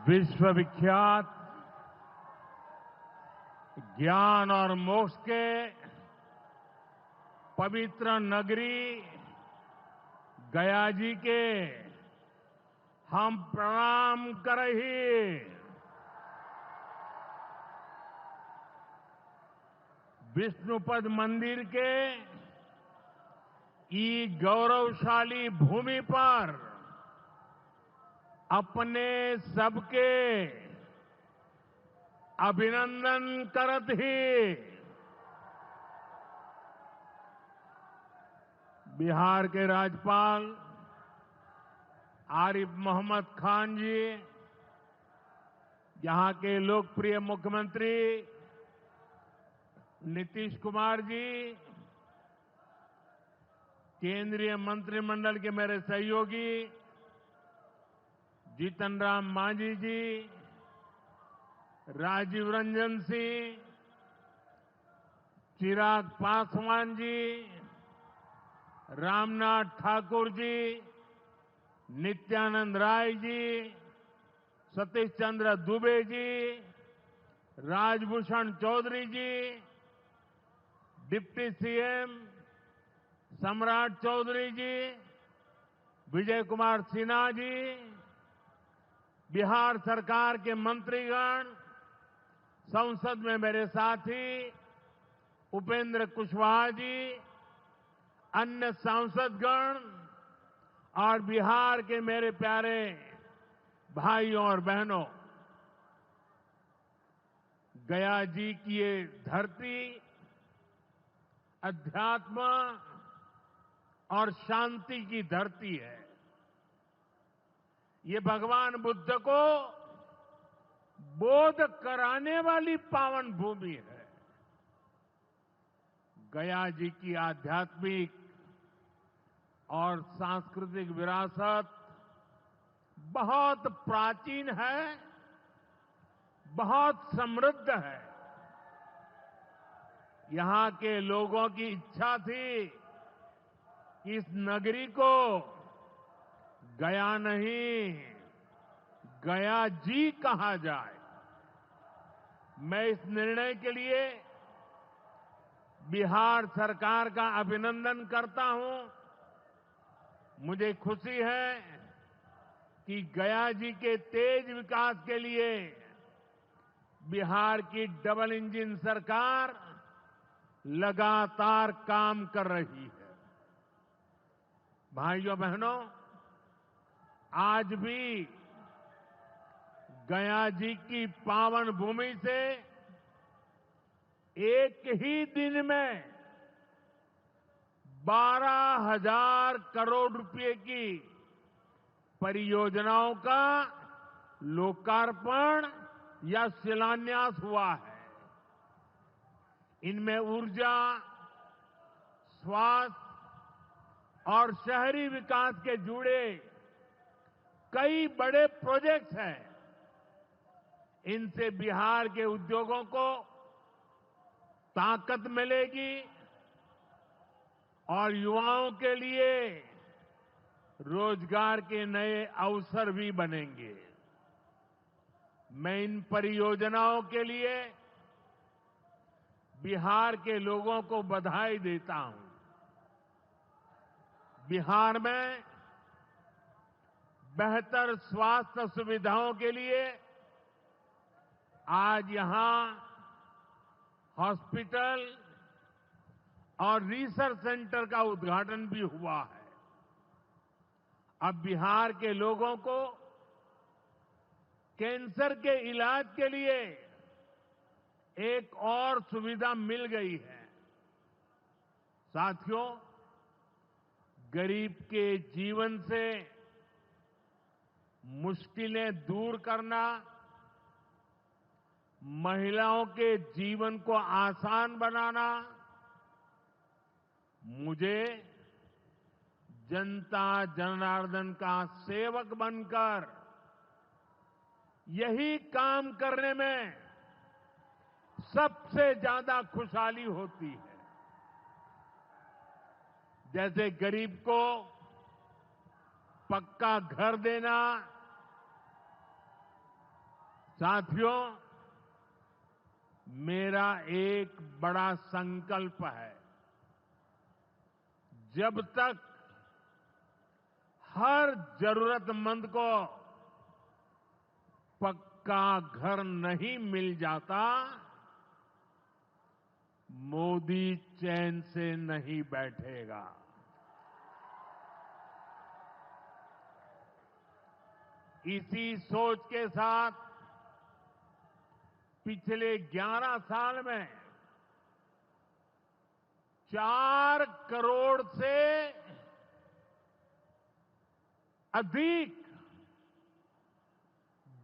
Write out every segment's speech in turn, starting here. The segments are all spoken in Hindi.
विश्वविख्यात ज्ञान और मोक्ष के पवित्र नगरी गया जी के हम प्रणाम करही। विष्णुपद मंदिर के ई गौरवशाली भूमि पर अपने सबके अभिनंदन करत ही बिहार के राज्यपाल आरिफ मोहम्मद खान जी, यहां के लोकप्रिय मुख्यमंत्री नीतीश कुमार जी, केंद्रीय मंत्रिमंडल के मेरे सहयोगी जीतन राम मांझी जी, राजीव रंजन सिंह, चिराग पासवान जी, रामनाथ ठाकुर जी, नित्यानंद राय जी, सतीश चंद्र दुबे जी, राजभूषण चौधरी जी, डिप्टी सीएम सम्राट चौधरी जी, विजय कुमार सिन्हा जी, बिहार सरकार के मंत्रीगण, संसद में मेरे साथी उपेंद्र कुशवाहा जी, अन्य सांसदगण और बिहार के मेरे प्यारे भाइयों और बहनों, गया जी की ये धरती अध्यात्म और शांति की धरती है। ये भगवान बुद्ध को बोध कराने वाली पावन भूमि है। गया जी की आध्यात्मिक और सांस्कृतिक विरासत बहुत प्राचीन है, बहुत समृद्ध है। यहां के लोगों की इच्छा थी कि इस नगरी को गया नहीं, गया जी कहा जाए। मैं इस निर्णय के लिए बिहार सरकार का अभिनंदन करता हूं। मुझे खुशी है कि गया जी के तेज विकास के लिए बिहार की डबल इंजन सरकार लगातार काम कर रही है। भाइयों बहनों, आज भी गया जी की पावन भूमि से एक ही दिन में 12,000 करोड़ रुपए की परियोजनाओं का लोकार्पण या शिलान्यास हुआ है। इनमें ऊर्जा, स्वास्थ्य और शहरी विकास के जुड़े कई बड़े प्रोजेक्ट्स हैं। इनसे बिहार के उद्योगों को ताकत मिलेगी और युवाओं के लिए रोजगार के नए अवसर भी बनेंगे। मैं इन परियोजनाओं के लिए बिहार के लोगों को बधाई देता हूं। बिहार में बेहतर स्वास्थ्य सुविधाओं के लिए आज यहां हॉस्पिटल और रिसर्च सेंटर का उद्घाटन भी हुआ है। अब बिहार के लोगों को कैंसर के इलाज के लिए एक और सुविधा मिल गई है। साथियों, गरीब के जीवन से मुश्किलें दूर करना, महिलाओं के जीवन को आसान बनाना मुझे जनता जनार्दन का सेवक बनकर यही काम करने में सबसे ज्यादा खुशहाली होती है। जैसे गरीब को पक्का घर देना, साथियों, मेरा एक बड़ा संकल्प है। जब तक हर जरूरतमंद को पक्का घर नहीं मिल जाता, मोदी चैन से नहीं बैठेगा। इसी सोच के साथ पिछले 11 साल में 4 करोड़ से अधिक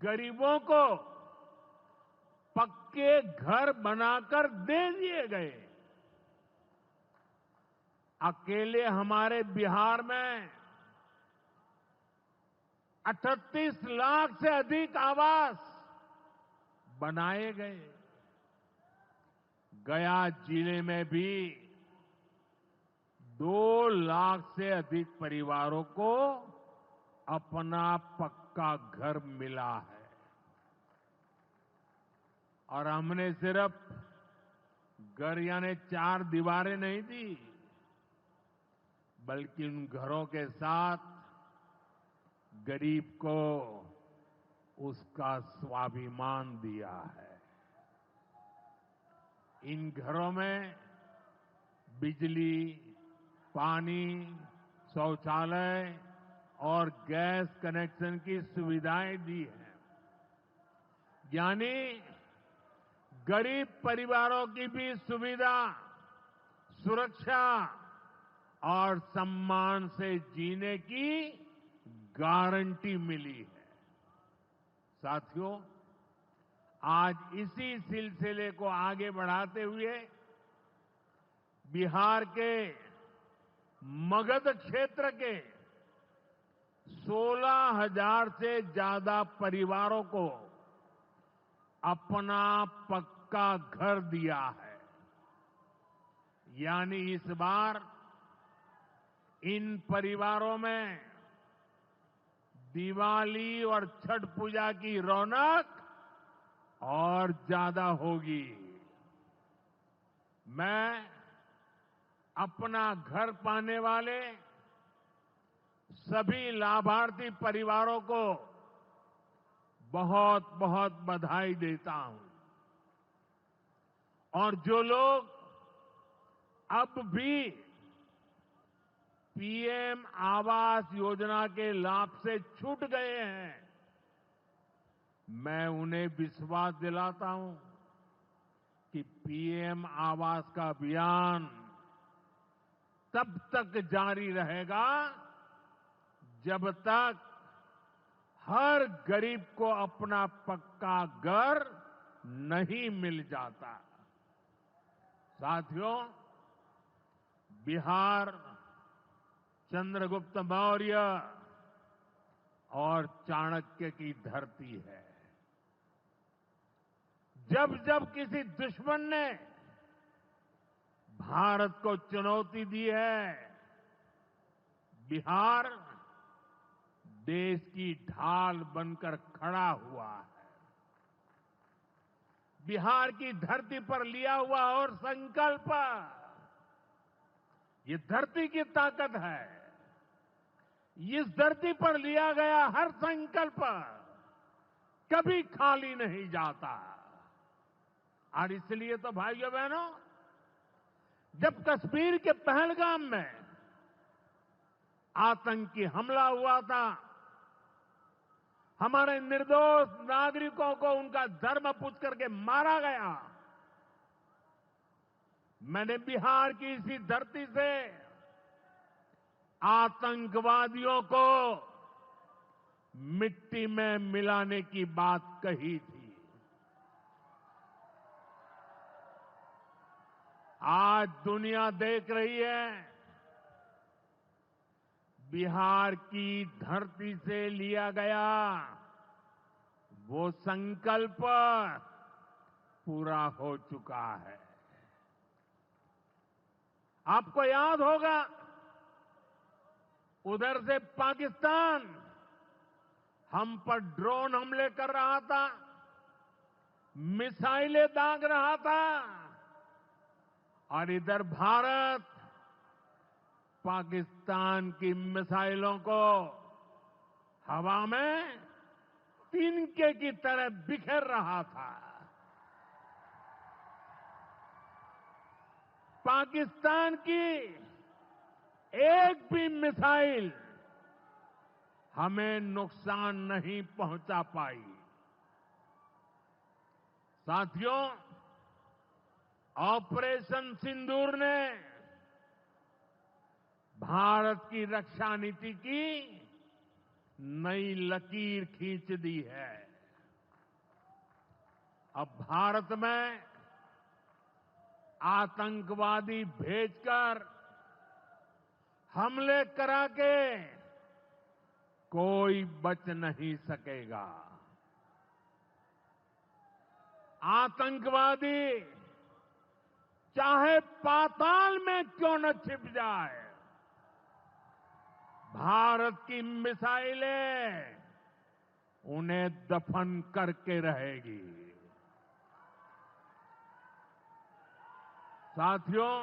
गरीबों को पक्के घर बनाकर दे दिए गए। अकेले हमारे बिहार में 38 लाख से अधिक आवास बनाए गए। गया जिले में भी 2 लाख से अधिक परिवारों को अपना पक्का घर मिला है। और हमने सिर्फ घर यानी 4 दीवारें नहीं दी, बल्कि उन घरों के साथ गरीब को उसका स्वाभिमान दिया है। इन घरों में बिजली, पानी, शौचालय और गैस कनेक्शन की सुविधाएं दी हैं। यानी गरीब परिवारों की भी सुविधा, सुरक्षा और सम्मान से जीने की गारंटी मिली है। साथियों, आज इसी सिलसिले को आगे बढ़ाते हुए बिहार के मगध क्षेत्र के 16,000 से ज्यादा परिवारों को अपना पक्का घर दिया है। यानी इस बार इन परिवारों में दिवाली और छठ पूजा की रौनक और ज्यादा होगी। मैं अपना घर पाने वाले सभी लाभार्थी परिवारों को बहुत बहुत बधाई देता हूं। और जो लोग अब भी पीएम आवास योजना के लाभ से छूट गए हैं, मैं उन्हें विश्वास दिलाता हूं कि पीएम आवास का अभियान तब तक जारी रहेगा जब तक हर गरीब को अपना पक्का घर नहीं मिल जाता। साथियों, बिहार चंद्रगुप्त मौर्य और चाणक्य की धरती है। जब जब किसी दुश्मन ने भारत को चुनौती दी है, बिहार देश की ढाल बनकर खड़ा हुआ है। बिहार की धरती पर लिया हुआ और संकल्प, ये धरती की ताकत है। इस धरती पर लिया गया हर संकल्प कभी खाली नहीं जाता। और इसलिए तो भाइयों बहनों, जब कश्मीर के पहलगाम में आतंकी हमला हुआ था, हमारे निर्दोष नागरिकों को उनका धर्म पूछ करके मारा गया, मैंने बिहार की इसी धरती से आतंकवादियों को मिट्टी में मिलाने की बात कही थी। आज दुनिया देख रही है, बिहार की धरती से लिया गया वो संकल्प पूरा हो चुका है। आपको याद होगा, उधर से पाकिस्तान हम पर ड्रोन हमले कर रहा था। मिसाइलें दाग रहा था और इधर भारत पाकिस्तान की मिसाइलों को हवा में तिनके की तरह बिखेर रहा था। पाकिस्तान की एक भी मिसाइल हमें नुकसान नहीं पहुंचा पाई। साथियों, ऑपरेशन सिंदूर ने भारत की रक्षा नीति की नई लकीर खींच दी है। अब भारत में आतंकवादी भेजकर हमले करा के कोई बच नहीं सकेगा। आतंकवादी चाहे पाताल में क्यों न छिप जाए, भारत की मिसाइलें उन्हें दफन करके रहेगी। साथियों,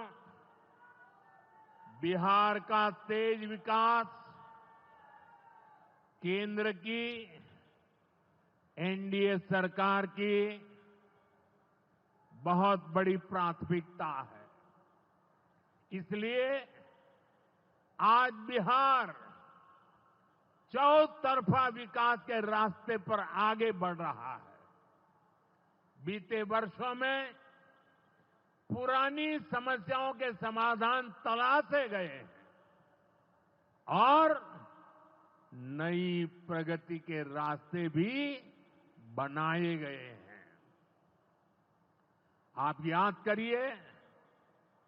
बिहार का तेज विकास केंद्र की एनडीए सरकार की बहुत बड़ी प्राथमिकता है। इसलिए आज बिहार चौतरफा विकास के रास्ते पर आगे बढ़ रहा है। बीते वर्षों में पुरानी समस्याओं के समाधान तलाशे गए हैं और नई प्रगति के रास्ते भी बनाए गए हैं। आप याद करिए,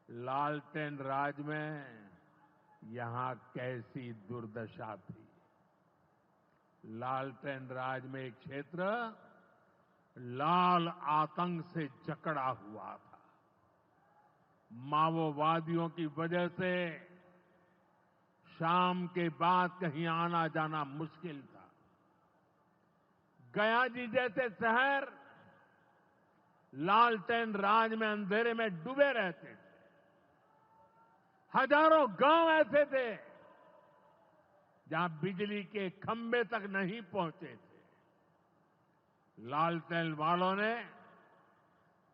लालटेन राज में यहां कैसी दुर्दशा थी। लालटेन राज में एक क्षेत्र लाल आतंक से जकड़ा हुआ था। माओवादियों की वजह से शाम के बाद कहीं आना जाना मुश्किल था। गया जी जैसे शहर लालटेन राज में अंधेरे में डूबे रहते थे। हजारों गांव ऐसे थे जहां बिजली के खंभे तक नहीं पहुंचे थे। लालटेन वालों ने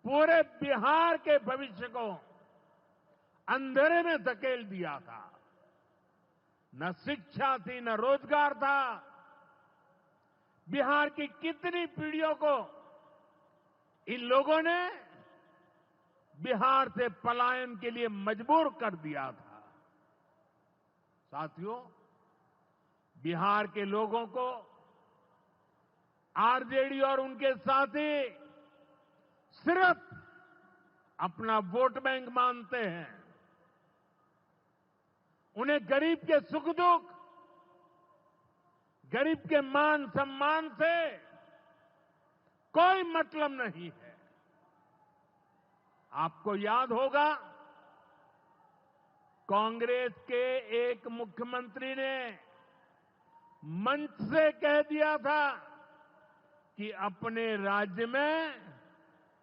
पूरे बिहार के भविष्य को अंधेरे में धकेल दिया था। न शिक्षा थी, न रोजगार था। बिहार की कितनी पीढ़ियों को इन लोगों ने बिहार से पलायन के लिए मजबूर कर दिया था। साथियों, बिहार के लोगों को आरजेडी और उनके साथी सिर्फ अपना वोट बैंक मानते हैं। उन्हें गरीब के सुख दुख, गरीब के मान सम्मान से कोई मतलब नहीं है। आपको याद होगा, कांग्रेस के एक मुख्यमंत्री ने मंच से कह दिया था कि अपने राज्य में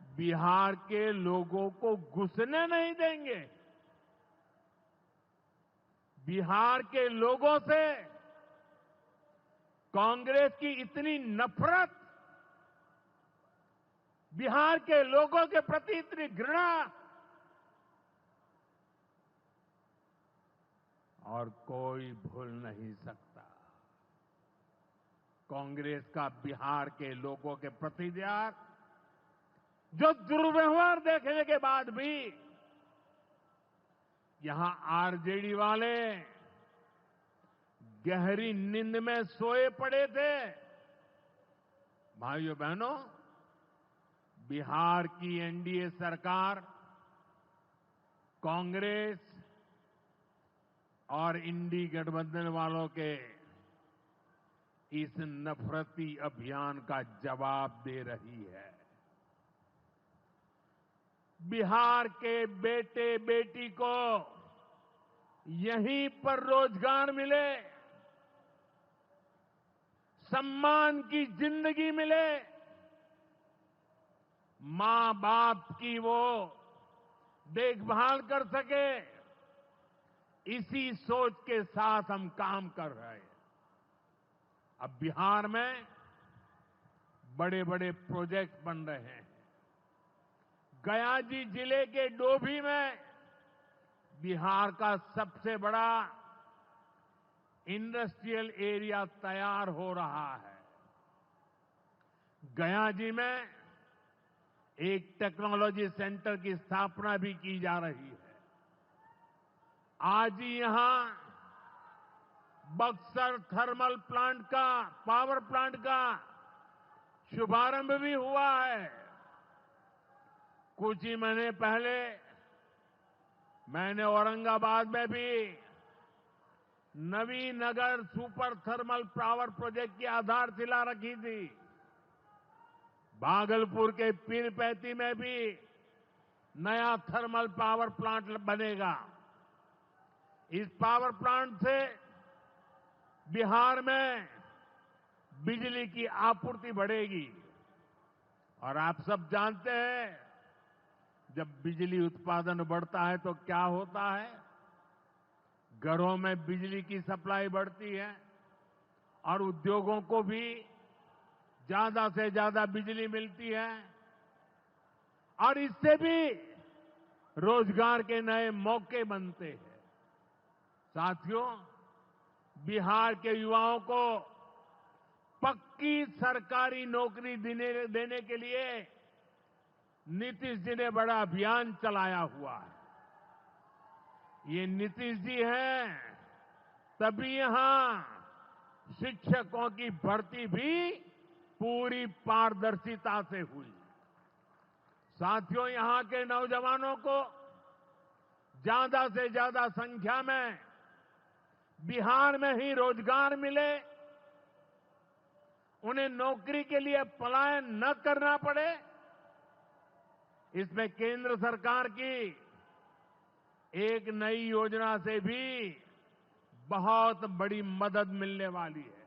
बिहार के लोगों को घुसने नहीं देंगे। बिहार के लोगों से कांग्रेस की इतनी नफरत, बिहार के लोगों के प्रति इतनी घृणा, और कोई भूल नहीं सकता। कांग्रेस का बिहार के लोगों के प्रति त्याग, जो दुर्व्यवहार देखने के बाद भी यहां आरजेडी वाले गहरी नींद में सोए पड़े थे। भाइयों बहनों, बिहार की एनडीए सरकार कांग्रेस और इंडी गठबंधन वालों के इस नफरती अभियान का जवाब दे रही है। बिहार के बेटे बेटी को यहीं पर रोजगार मिले, सम्मान की जिंदगी मिले, मां बाप की वो देखभाल कर सके, इसी सोच के साथ हम काम कर रहे हैं। अब बिहार में बड़े बड़े प्रोजेक्ट बन रहे हैं। गया जी जिले के डोभी में बिहार का सबसे बड़ा इंडस्ट्रियल एरिया तैयार हो रहा है। गया जी में एक टेक्नोलॉजी सेंटर की स्थापना भी की जा रही है। आज ही यहां बक्सर थर्मल प्लांट का, पावर प्लांट का शुभारंभ भी हुआ है। कुछ ही महीने पहले मैंने औरंगाबाद में भी Navinagar super thermal power project की आधारशिला रखी थी। भागलपुर के पीरपैंती में भी नया थर्मल पावर प्लांट बनेगा। इस पावर प्लांट से बिहार में बिजली की आपूर्ति बढ़ेगी। और आप सब जानते हैं, जब बिजली उत्पादन बढ़ता है तो क्या होता है? घरों में बिजली की सप्लाई बढ़ती है और उद्योगों को भी ज्यादा से ज्यादा बिजली मिलती है और इससे भी रोजगार के नए मौके बनते हैं। साथियों, बिहार के युवाओं को पक्की सरकारी नौकरी देने के लिए नीतीश जी ने बड़ा अभियान चलाया हुआ है। ये नीतीश जी हैं, तभी यहां शिक्षकों की भर्ती भी पूरी पारदर्शिता से हुई। साथियों, यहां के नौजवानों को ज्यादा से ज्यादा संख्या में बिहार में ही रोजगार मिले, उन्हें नौकरी के लिए पलायन न करना पड़े, इसमें केंद्र सरकार की एक नई योजना से भी बहुत बड़ी मदद मिलने वाली है।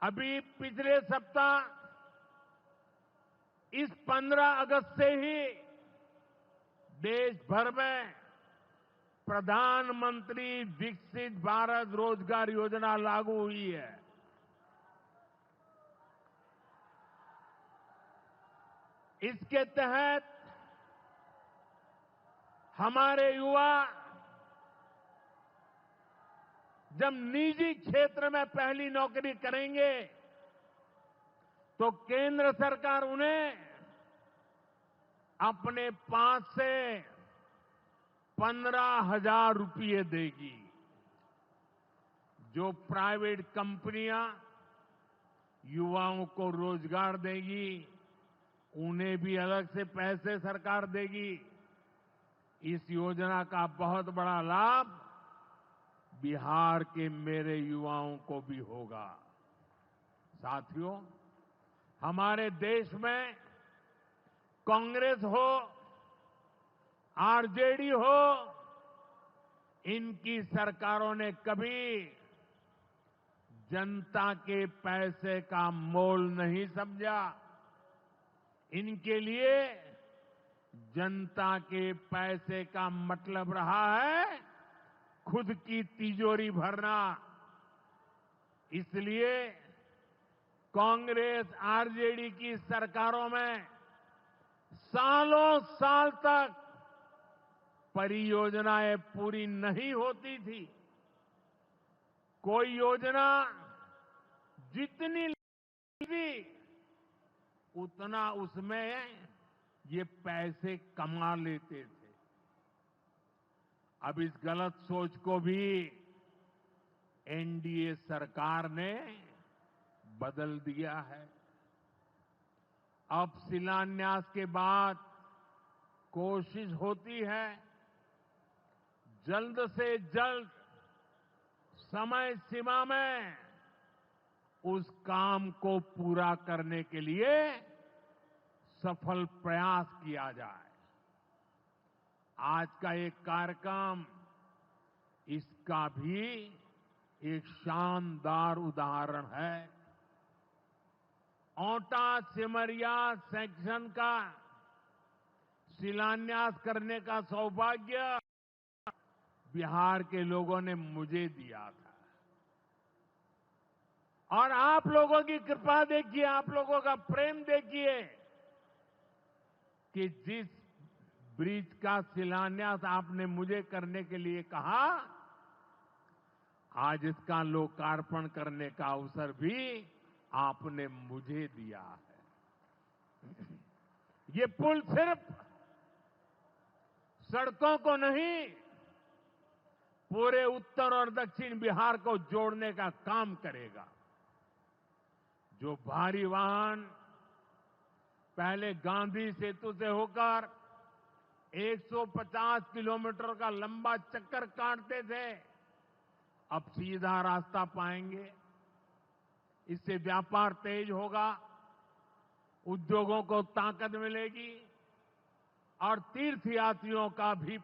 अभी पिछले सप्ताह इस 15 अगस्त से ही देश भर में प्रधानमंत्री विकसित भारत रोजगार योजना लागू हुई है। इसके तहत हमारे युवा जब निजी क्षेत्र में पहली नौकरी करेंगे तो केंद्र सरकार उन्हें अपने पास से 15,000 रुपये देगी। जो प्राइवेट कंपनियां युवाओं को रोजगार देगी, उन्हें भी अलग से पैसे सरकार देगी। इस योजना का बहुत बड़ा लाभ बिहार के मेरे युवाओं को भी होगा। साथियों, हमारे देश में कांग्रेस हो, आरजेडी हो, इनकी सरकारों ने कभी जनता के पैसे का मोल नहीं समझा। इनके लिए जनता के पैसे का मतलब रहा है खुद की तिजोरी भरना। इसलिए कांग्रेस आरजेडी की सरकारों में सालों साल तक परियोजनाएं पूरी नहीं होती थी। कोई योजना जितनी थी उतना उसमें ये पैसे कमा लेते थे। अब इस गलत सोच को भी एनडीए सरकार ने बदल दिया है। अब शिलान्यास के बाद कोशिश होती है जल्द से जल्द समय सीमा में उस काम को पूरा करने के लिए सफल प्रयास किया जाए। आज का एक कार्यक्रम इसका भी एक शानदार उदाहरण है। औंटा सिमरिया सेक्शन का शिलान्यास करने का सौभाग्य बिहार के लोगों ने मुझे दिया था। और आप लोगों की कृपा देखिए, आप लोगों का प्रेम देखिए कि जिस ब्रिज का शिलान्यास आपने मुझे करने के लिए कहा, आज इसका लोकार्पण करने का अवसर भी आपने मुझे दिया है। ये पुल सिर्फ सड़कों को नहीं, पूरे उत्तर और दक्षिण बिहार को जोड़ने का काम करेगा। जो भारी वाहन पहले गांधी सेतु से होकर 150 किलोमीटर का लंबा चक्कर काटते थे, अब सीधा रास्ता पाएंगे। इससे व्यापार तेज होगा, उद्योगों को ताकत मिलेगी और तीर्थयात्रियों का भी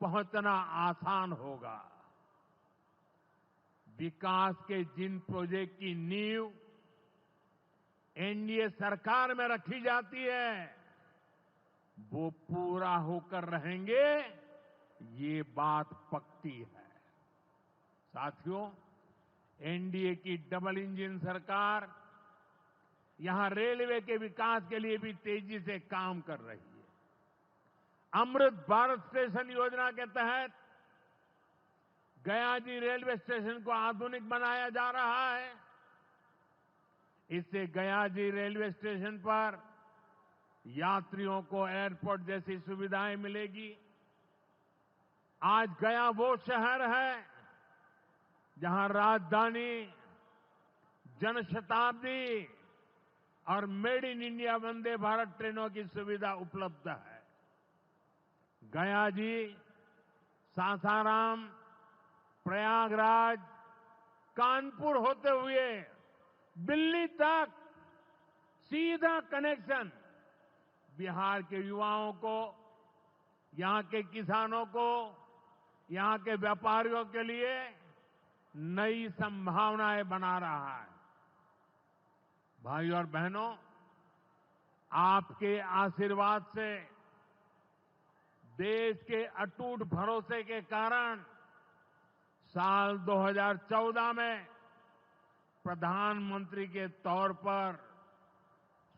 पहुंचना आसान होगा। विकास के जिन प्रोजेक्ट की नींव एनडीए सरकार में रखी जाती है, वो पूरा होकर रहेंगे, ये बात पक्की है। साथियों, एनडीए की डबल इंजन सरकार यहां रेलवे के विकास के लिए भी तेजी से काम कर रही है। अमृत भारत स्टेशन योजना के तहत गयाजी रेलवे स्टेशन को आधुनिक बनाया जा रहा है। इससे गयाजी रेलवे स्टेशन पर यात्रियों को एयरपोर्ट जैसी सुविधाएं मिलेगी। आज गया वो शहर है जहां राजधानी, जनशताब्दी और made in India Vande Bharat ट्रेनों की सुविधा उपलब्ध है। गया जी सासाराम, प्रयागराज, कानपुर होते हुए दिल्ली तक सीधा कनेक्शन बिहार के युवाओं को, यहां के किसानों को, यहां के व्यापारियों के लिए नई संभावनाएं बना रहा है। भाइयों और बहनों, आपके आशीर्वाद से, देश के अटूट भरोसे के कारण साल 2014 में प्रधानमंत्री के तौर पर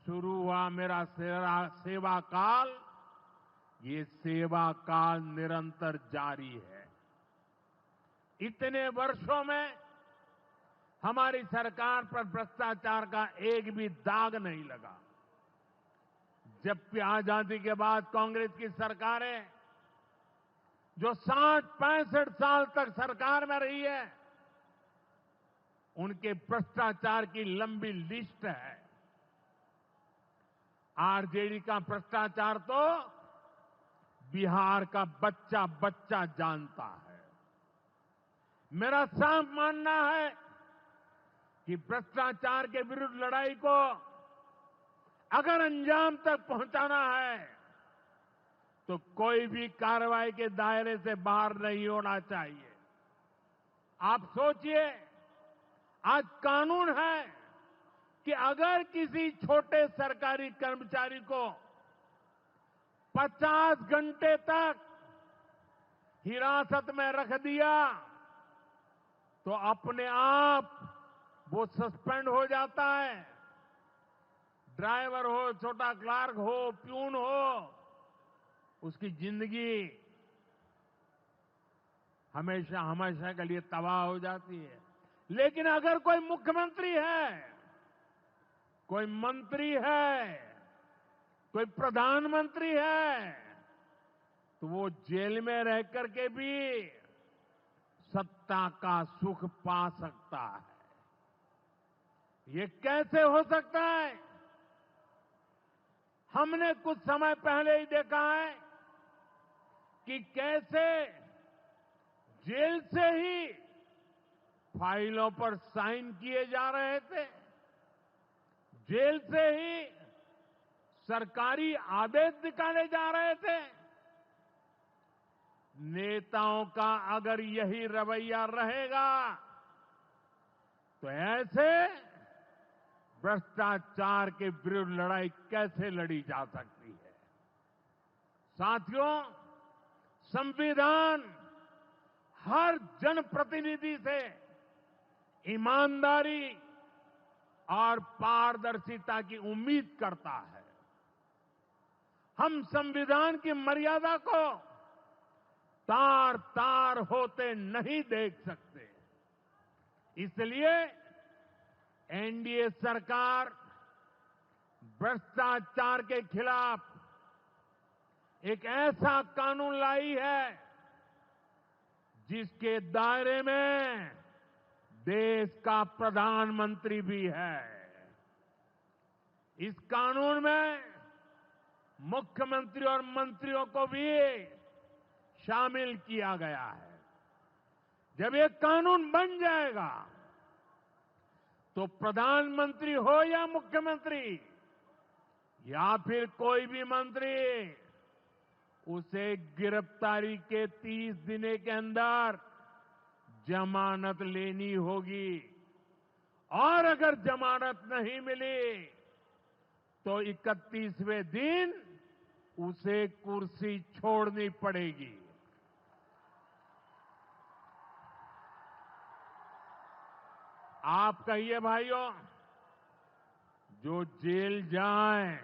शुरू हुआ मेरा सेवा काल, ये सेवा काल निरंतर जारी है। इतने वर्षों में हमारी सरकार पर भ्रष्टाचार का एक भी दाग नहीं लगा। जबकि आजादी के बाद कांग्रेस की सरकारें जो 60-65 साल तक सरकार में रही है, उनके भ्रष्टाचार की लंबी लिस्ट है। आरजेडी का भ्रष्टाचार तो बिहार का बच्चा बच्चा जानता है। मेरा साफ मानना है कि भ्रष्टाचार के विरुद्ध लड़ाई को अगर अंजाम तक पहुंचाना है तो कोई भी कार्रवाई के दायरे से बाहर नहीं होना चाहिए। आप सोचिए, आज कानून है कि अगर किसी छोटे सरकारी कर्मचारी को 50 घंटे तक हिरासत में रख दिया तो अपने आप वो सस्पेंड हो जाता है। ड्राइवर हो, छोटा क्लार्क हो, प्यून हो, उसकी जिंदगी हमेशा हमेशा के लिए तबाह हो जाती है। लेकिन अगर कोई मुख्यमंत्री है, कोई मंत्री है, कोई प्रधानमंत्री है, तो वो जेल में रह करके भी सत्ता का सुख पा सकता है। ये कैसे हो सकता है? हमने कुछ समय पहले ही देखा है कि कैसे जेल से ही फाइलों पर साइन किए जा रहे थे, जेल से ही सरकारी आदेश निकाले जा रहे थे। नेताओं का अगर यही रवैया रहेगा तो ऐसे भ्रष्टाचार के विरुद्ध लड़ाई कैसे लड़ी जा सकती है। साथियों, संविधान हर जनप्रतिनिधि से ईमानदारी और पारदर्शिता की उम्मीद करता है। हम संविधान की मर्यादा को तार तार होते नहीं देख सकते। इसलिए एनडीए सरकार भ्रष्टाचार के खिलाफ एक ऐसा कानून लाई है जिसके दायरे में देश का प्रधानमंत्री भी है। इस कानून में मुख्यमंत्री और मंत्रियों को भी शामिल किया गया है। जब ये कानून बन जाएगा तो प्रधानमंत्री हो या मुख्यमंत्री या फिर कोई भी मंत्री, उसे गिरफ्तारी के 30 दिन के अंदर जमानत लेनी होगी और अगर जमानत नहीं मिली तो 31वें दिन उसे कुर्सी छोड़नी पड़ेगी। आप कहिए भाइयों, जो जेल जाए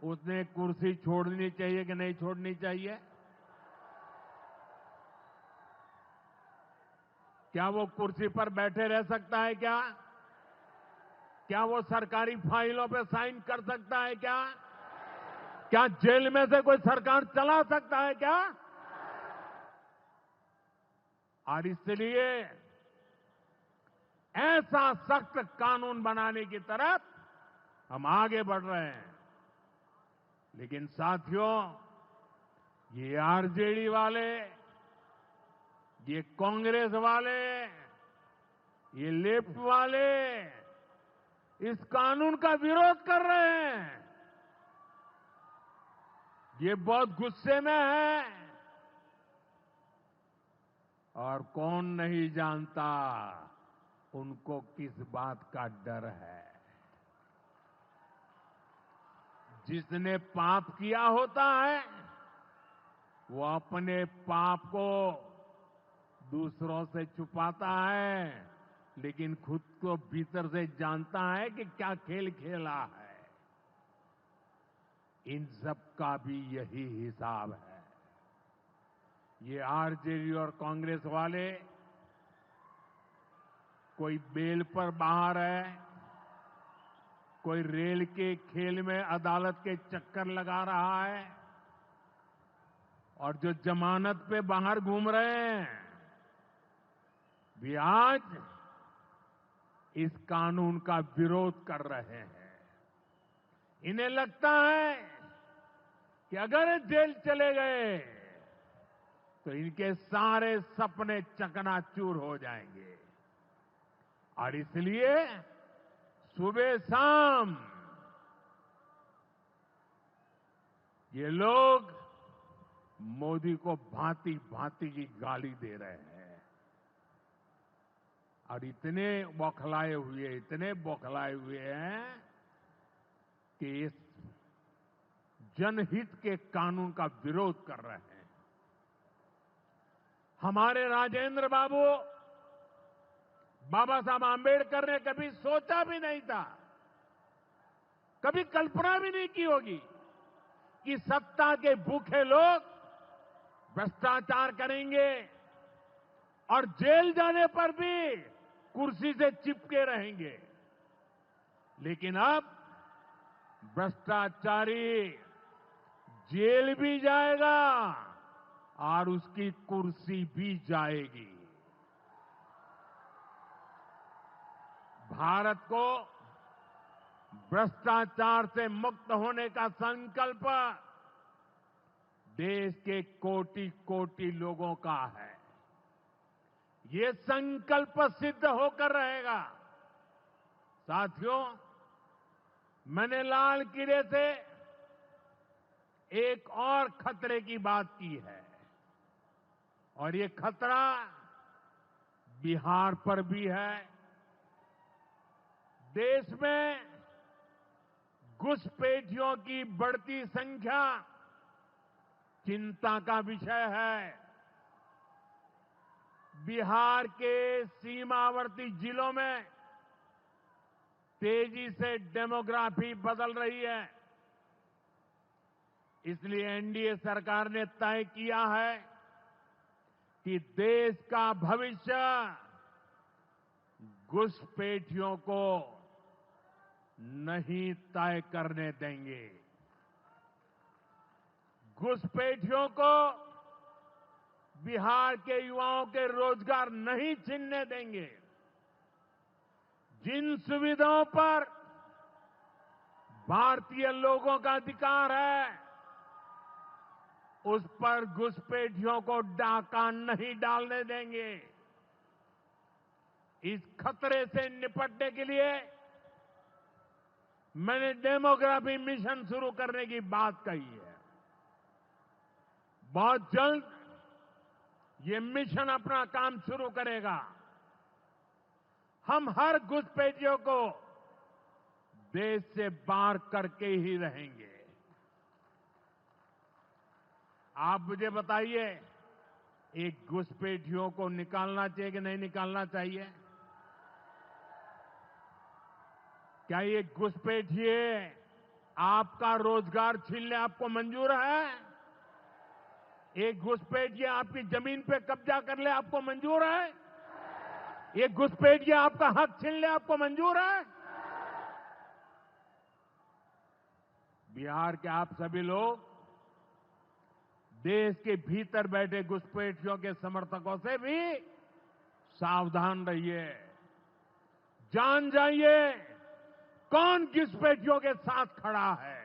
उसने कुर्सी छोड़नी चाहिए कि नहीं छोड़नी चाहिए? क्या वो कुर्सी पर बैठे रह सकता है क्या? क्या वो सरकारी फाइलों पे साइन कर सकता है क्या? क्या जेल में से कोई सरकार चला सकता है क्या? और इसलिए ऐसा सख्त कानून बनाने की तरफ हम आगे बढ़ रहे हैं। लेकिन साथियों, ये आरजेडी वाले, ये कांग्रेस वाले, ये लेफ्ट वाले इस कानून का विरोध कर रहे हैं। ये बहुत गुस्से में है और कौन नहीं जानता उनको किस बात का डर है। जिसने पाप किया होता है वो अपने पाप को दूसरों से छुपाता है, लेकिन खुद को भीतर से जानता है कि क्या खेल खेला है। इन सब का भी यही हिसाब है। ये आरजेडी और कांग्रेस वाले कोई बेल पर बाहर है, कोई रेल के खेल में अदालत के चक्कर लगा रहा है और जो जमानत पे बाहर घूम रहे हैं भी आज इस कानून का विरोध कर रहे हैं। इन्हें लगता है कि अगर जेल चले गए तो इनके सारे सपने चकनाचूर हो जाएंगे और इसलिए सुबह शाम ये लोग मोदी को भांति भांति की गाली दे रहे हैं और इतने बौखलाए हुए हैं कि इस जनहित के कानून का विरोध कर रहे हैं। हमारे राजेंद्र बाबू, बाबा साहब आंबेडकर ने कभी सोचा भी नहीं था, कभी कल्पना भी नहीं की होगी कि सत्ता के भूखे लोग भ्रष्टाचार करेंगे और जेल जाने पर भी कुर्सी से चिपके रहेंगे। लेकिन अब भ्रष्टाचारी जेल भी जाएगा और उसकी कुर्सी भी जाएगी। भारत को भ्रष्टाचार से मुक्त होने का संकल्प देश के कोटि कोटि लोगों का है। ये संकल्प सिद्ध होकर रहेगा। साथियों, मैंने लाल किले से एक और खतरे की बात की है और ये खतरा बिहार पर भी है। देश में घुसपैठियों की बढ़ती संख्या चिंता का विषय है। बिहार के सीमावर्ती जिलों में तेजी से डेमोग्राफी बदल रही है। इसलिए एनडीए सरकार ने तय किया है कि देश का भविष्य घुसपैठियों को नहीं तय करने देंगे। घुसपैठियों को बिहार के युवाओं के रोजगार नहीं छीनने देंगे। जिन सुविधाओं पर भारतीय लोगों का अधिकार है, उस पर घुसपैठियों को डाका नहीं डालने देंगे। इस खतरे से निपटने के लिए मैंने डेमोग्राफी मिशन शुरू करने की बात कही है। बहुत जल्द ये मिशन अपना काम शुरू करेगा। हम हर घुसपैठियों को देश से बाहर करके ही रहेंगे। आप मुझे बताइए, एक घुसपैठियों को निकालना चाहिए कि नहीं निकालना चाहिए? क्या ये घुसपैठिए आपका रोजगार छीनने आपको मंजूर है? एक घुसपैठिए आपकी जमीन पे कब्जा कर ले आपको मंजूर है? एक घुसपैठिए आपका हक छीन ले आपको मंजूर है? बिहार के आप सभी लोग देश के भीतर बैठे घुसपैठियों के समर्थकों से भी सावधान रहिए। जान जाइए कौन घुसपैठियों के साथ खड़ा है।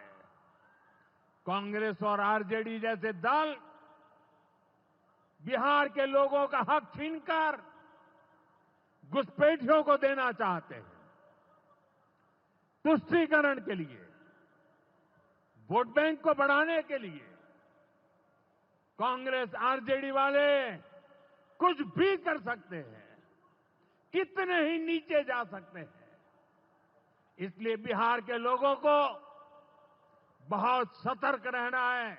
कांग्रेस और आरजेडी जैसे दल बिहार के लोगों का हक छीनकर घुसपैठियों को देना चाहते हैं। तुष्टीकरण के लिए, वोट बैंक को बढ़ाने के लिए कांग्रेस आरजेडी वाले कुछ भी कर सकते हैं, कितने ही नीचे जा सकते हैं। इसलिए बिहार के लोगों को बहुत सतर्क रहना है।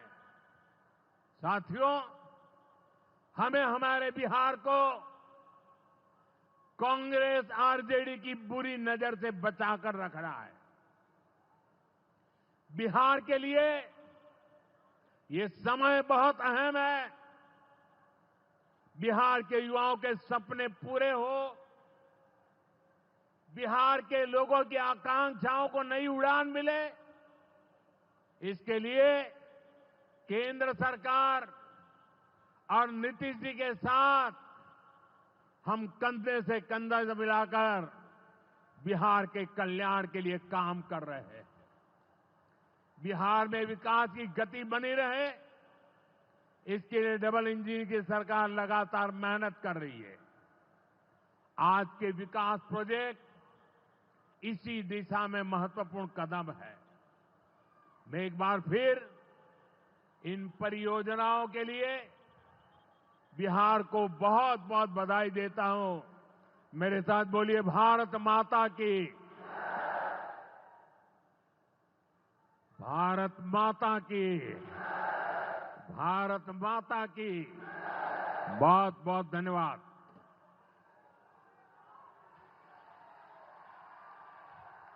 साथियों, हमें हमारे बिहार को कांग्रेस आरजेडी की बुरी नजर से बचाकर रखना है। बिहार के लिए ये समय बहुत अहम है। बिहार के युवाओं के सपने पूरे हो, बिहार के लोगों की आकांक्षाओं को नई उड़ान मिले, इसके लिए केंद्र सरकार और नीतीश जी के साथ हम कंधे से कंधा मिलाकर बिहार के कल्याण के लिए काम कर रहे हैं। बिहार में विकास की गति बनी रहे, इसके लिए डबल इंजन की सरकार लगातार मेहनत कर रही है। आज के विकास प्रोजेक्ट इसी दिशा में महत्वपूर्ण कदम है। मैं एक बार फिर इन परियोजनाओं के लिए बिहार को बहुत बहुत बधाई देता हूं। मेरे साथ बोलिए, भारत माता की, भारत माता की, भारत माता की। बहुत बहुत धन्यवाद।